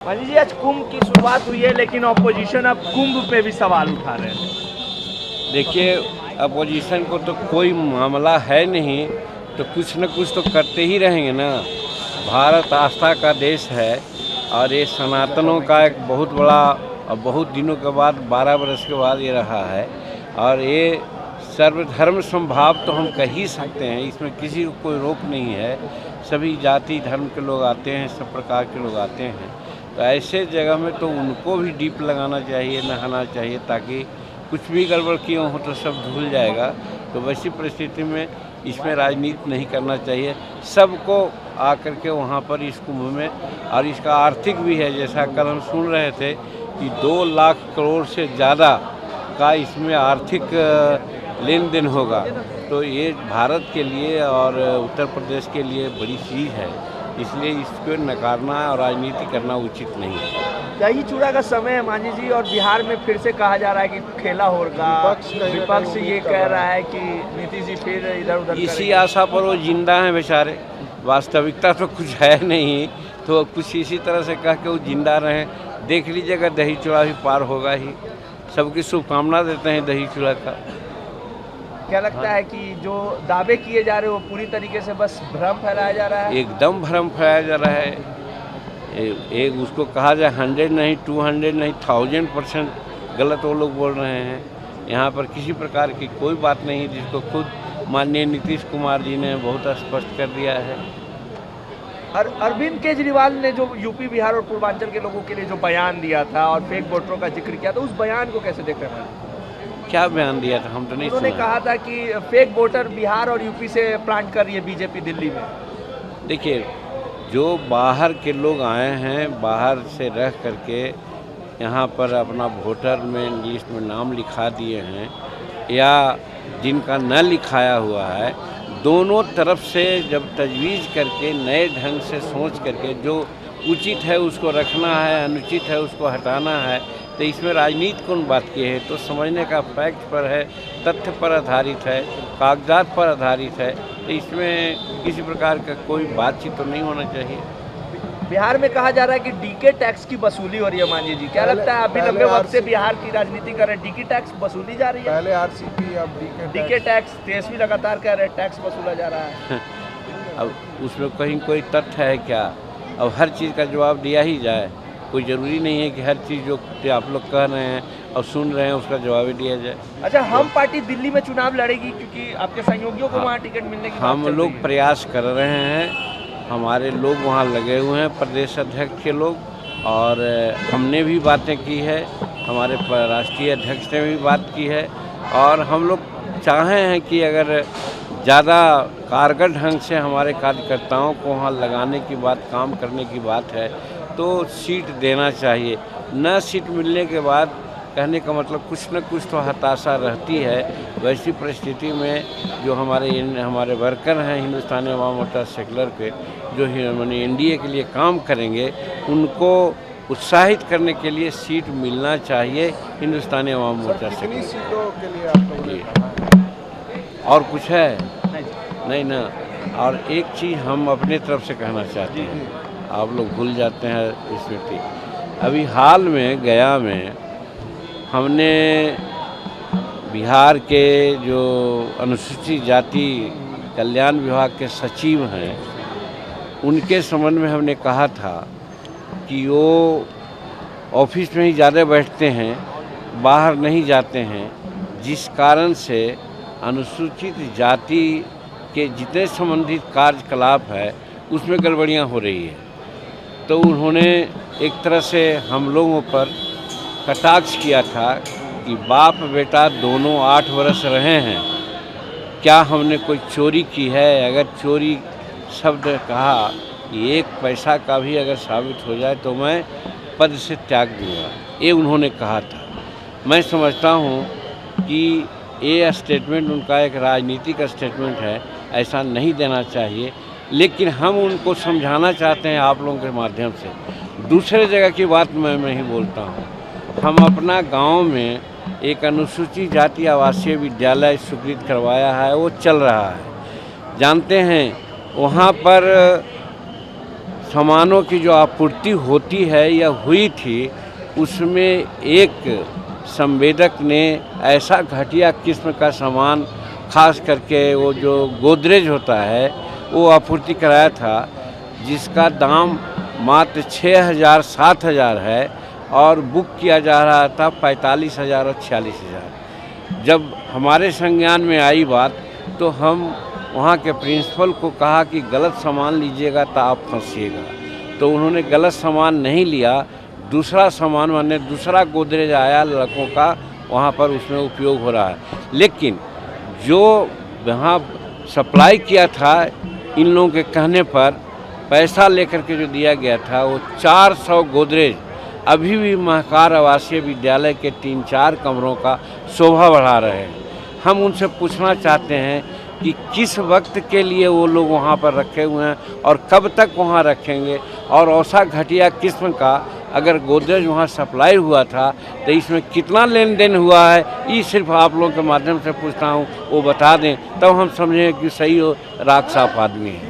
मानी जी, आज कुंभ की शुरुआत हुई है, लेकिन ऑपोजिशन अब कुंभ पे भी सवाल उठा रहे हैं। देखिए, अपोजिशन को तो कोई मामला है नहीं, तो कुछ न कुछ तो करते ही रहेंगे ना। भारत आस्था का देश है और ये सनातनों का एक बहुत बड़ा और बहुत दिनों के बाद 12 वर्ष के बाद ये रहा है। और ये सर्वधर्म समभाव तो हम कह ही सकते हैं, इसमें किसी को कोई रोक नहीं है। सभी जाति धर्म के लोग आते हैं, सब प्रकार के लोग आते हैं। तो ऐसे जगह में तो उनको भी डीप लगाना चाहिए, नहाना चाहिए, ताकि कुछ भी गड़बड़ किए हो तो सब धुल जाएगा। तो वैसी परिस्थिति में इसमें राजनीति नहीं करना चाहिए। सबको आकर के वहाँ पर इस कुंभ में, और इसका आर्थिक भी है, जैसा कल हम सुन रहे थे कि 2 लाख करोड़ से ज़्यादा का इसमें आर्थिक लेन देन होगा। तो ये भारत के लिए और उत्तर प्रदेश के लिए बड़ी चीज़ है, इसलिए इसको नकारना और राजनीति करना उचित नहीं है। दही चूड़ा का समय है मानी जी, और बिहार में फिर से कहा जा रहा है कि खेला होगा। विपक्ष ये कह रहा है कि नीतीश जी फिर इधर उधर इसी आशा पर वो जिंदा हैं बेचारे। वास्तविकता तो कुछ है नहीं, तो कुछ इसी तरह से कह के वो जिंदा रहें। देख लीजिएगा, दही चूड़ा भी पार होगा ही। सबकी शुभकामना देते हैं दही चूड़ा का। क्या लगता है कि जो दावे किए जा रहे हैं वो पूरी तरीके से बस भ्रम फैलाया जा रहा है? एकदम भ्रम फैलाया जा रहा है। एक उसको कहा जाए 100 नहीं, 200 नहीं, 1000% गलत वो लोग बोल रहे हैं। यहाँ पर किसी प्रकार की कोई बात नहीं, जिसको खुद माननीय नीतीश कुमार जी ने बहुत स्पष्ट कर दिया है। अरविंद केजरीवाल ने जो यूपी बिहार और पूर्वांचल के लोगों के लिए जो बयान दिया था और फेक वोटरों का जिक्र किया था, उस बयान को कैसे देख रहे हैं? क्या बयान दिया था, हम तो नहीं सुना। उन्होंने कहा था कि फेक वोटर बिहार और यूपी से प्लांट कर रही है बीजेपी दिल्ली में। देखिए, जो बाहर के लोग आए हैं, बाहर से रह करके यहाँ पर अपना वोटर में लिस्ट में नाम लिखा दिए हैं, या जिनका न लिखाया हुआ है, दोनों तरफ से जब तजवीज़ करके नए ढंग से सोच करके जो उचित है उसको रखना है, अनुचित है उसको हटाना है, तो इसमें राजनीति कौन बात की है? तो समझने का फैक्ट पर है, तथ्य पर आधारित है, कागजात पर आधारित है। तो इसमें किसी प्रकार का कोई बातचीत तो नहीं होना चाहिए। बिहार में कहा जा रहा है कि डीके टैक्स की वसूली हो रही है मांझी जी, क्या लगता है? अभी लंबे वक्त से बिहार की राजनीति कर रहे हैं, डीके टैक्स वसूली जा रही है। पहले आरसीपी, अब डीके टैक्स। तेजस्वी लगातार कह रहे हैं टैक्स वसूला जा रहा है। अब उसमें कहीं कोई तथ्य है क्या? अब हर चीज़ का जवाब दिया ही जाए? कोई ज़रूरी नहीं है कि हर चीज़ जो आप लोग कह रहे हैं और सुन रहे हैं उसका जवाब ही दिया जाए। अच्छा, हम पार्टी दिल्ली में चुनाव लड़ेगी क्योंकि आपके सहयोगियों को वहाँ टिकट मिलने की हम लोग प्रयास कर रहे हैं, हमारे लोग वहाँ लगे हुए हैं, प्रदेश अध्यक्ष के लोग, और हमने भी बातें की है, हमारे राष्ट्रीय अध्यक्ष ने भी बात की है। और हम लोग चाहे हैं कि अगर ज़्यादा कारगर ढंग से हमारे कार्यकर्ताओं को वहाँ लगाने की बात, काम करने की बात है, तो सीट देना चाहिए। न सीट मिलने के बाद कहने का मतलब कुछ न कुछ तो हताशा रहती है। वैसी परिस्थिति में जो हमारे वर्कर हैं हिंदुस्तानी अवाम मोर्चा सेकुलर के, जो माने एनडीए के लिए काम करेंगे, उनको उत्साहित करने के लिए सीट मिलना चाहिए हिंदुस्तानी अवाम मोर्चा से। कितनी सीटों के लिए आप लोगों ने कहा? और कुछ है नहीं ना। और एक चीज़ हम अपने तरफ से कहना चाहते हैं, आप लोग भूल जाते हैं स्मृति। अभी हाल में गया में हमने बिहार के जो अनुसूचित जाति कल्याण विभाग के सचिव हैं, उनके संबंध में हमने कहा था कि वो ऑफिस में ही ज़्यादा बैठते हैं, बाहर नहीं जाते हैं, जिस कारण से अनुसूचित जाति के जितने संबंधित कार्यकलाप है उसमें गड़बड़ियाँ हो रही है। तो उन्होंने एक तरह से हम लोगों पर कटाक्ष किया था कि बाप बेटा दोनों 8 वर्ष रहे हैं, क्या हमने कोई चोरी की है? अगर चोरी शब्द कहा कि 1 पैसा का भी अगर साबित हो जाए तो मैं पद से त्याग दूंगा, ये उन्होंने कहा था। मैं समझता हूँ कि ये स्टेटमेंट उनका एक राजनीतिक स्टेटमेंट है, ऐसा नहीं देना चाहिए। लेकिन हम उनको समझाना चाहते हैं आप लोगों के माध्यम से। दूसरे जगह की बात मैं नहीं बोलता हूँ। हम अपना गांव में एक अनुसूचित जाति आवासीय विद्यालय स्वीकृत करवाया है, वो चल रहा है। जानते हैं वहाँ पर सामानों की जो आपूर्ति होती है या हुई थी, उसमें एक संवेदक ने ऐसा घटिया किस्म का सामान, खास करके वो जो गोदरेज होता है, वो आपूर्ति कराया था, जिसका दाम मात्र 6,000 7,000 है और बुक किया जा रहा था 45,000 और 46,000। जब हमारे संज्ञान में आई बात तो हम वहाँ के प्रिंसिपल को कहा कि गलत सामान लीजिएगा तो आप फंसिएगा। तो उन्होंने गलत सामान नहीं लिया, दूसरा सामान माने दूसरा गोदरेज आया लड़कों का, वहाँ पर उसमें उपयोग हो रहा है। लेकिन जो वहाँ सप्लाई किया था इन लोगों के कहने पर, पैसा लेकर के जो दिया गया था, वो 400 गोदरेज अभी भी महकार आवासीय विद्यालय के 3-4 कमरों का शोभा बढ़ा रहे हैं। हम उनसे पूछना चाहते हैं कि किस वक्त के लिए वो लोग वहाँ पर रखे हुए हैं और कब तक वहाँ रखेंगे, और ऐसा घटिया किस्म का अगर गोदरेज वहाँ सप्लाई हुआ था तो इसमें कितना लेन देन हुआ है, ये सिर्फ आप लोगों के माध्यम से पूछता हूँ, वो बता दें, तब हम समझें कि सही हो राख साफ आदमी है।